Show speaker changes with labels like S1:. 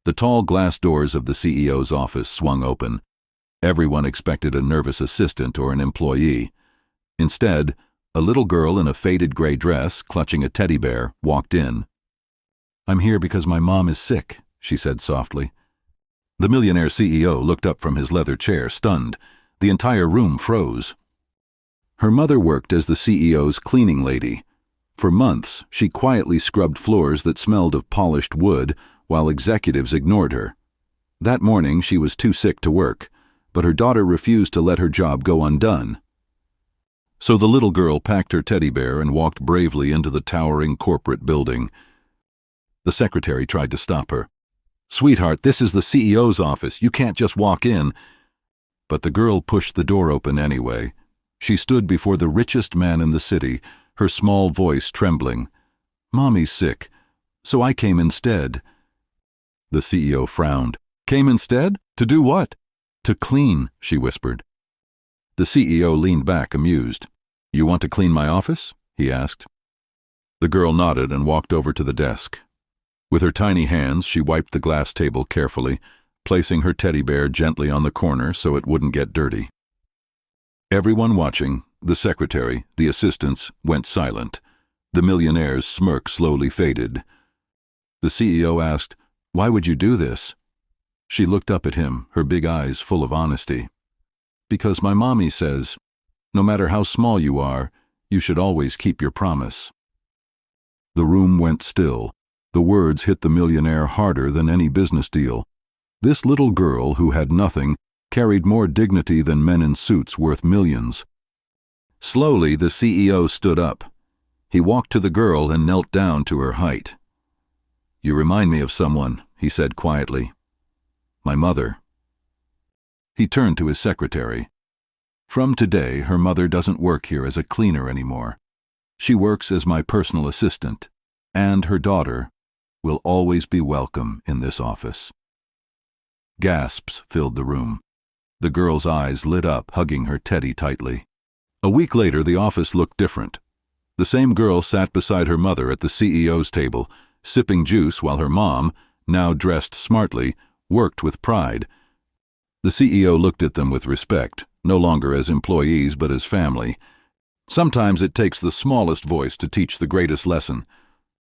S1: The tall glass doors of the CEO's office swung open. Everyone expected a nervous assistant or an employee. Instead, a little girl in a faded gray dress, clutching a teddy bear, walked in. "I'm here because my mom is sick," she said softly. The Millionaire CEO looked up from his leather chair, stunned. The entire room froze. Her mother worked as the CEO's cleaning lady. For months, she quietly scrubbed floors that smelled of polished wood while executives ignored her. That morning, she was too sick to work, but her daughter refused to let her job go undone. So the little girl packed her teddy bear and walked bravely into the towering corporate building. The secretary tried to stop her. "Sweetheart, this is the CEO's office. You can't just walk in." But the girl pushed the door open anyway. She stood before the richest man in the city, her small voice trembling. "Mommy's sick, so I came instead." The CEO frowned. "Came instead? To do what?" "To clean," she whispered. The CEO leaned back, amused. "You want to clean my office?" he asked. The girl nodded and walked over to the desk. With her tiny hands, she wiped the glass table carefully, placing her teddy bear gently on the corner so it wouldn't get dirty. Everyone watching, the secretary, the assistants, went silent. The Millionaire's smirk slowly faded. The CEO asked, "Why would you do this?" She looked up at him, her big eyes full of honesty. "Because my mommy says, no matter how small you are, you should always keep your promise." The room went still. The words hit the Millionaire harder than any business deal. This little girl, who had nothing, carried more dignity than men in suits worth millions. Slowly, the CEO stood up. He walked to the girl and knelt down to her height. "You remind me of someone," he said quietly. "My mother." He turned to his secretary. "From today, her mother doesn't work here as a cleaner anymore. She works as my personal assistant, and her daughter will always be welcome in this office." Gasps filled the room. The girl's eyes lit up, hugging her teddy tightly. A week later, the office looked different. The same girl sat beside her mother at the CEO's table, sipping juice while her mom, now dressed smartly, worked with pride. The CEO looked at them with respect, no longer as employees but as family. Sometimes it takes the smallest voice to teach the greatest lesson.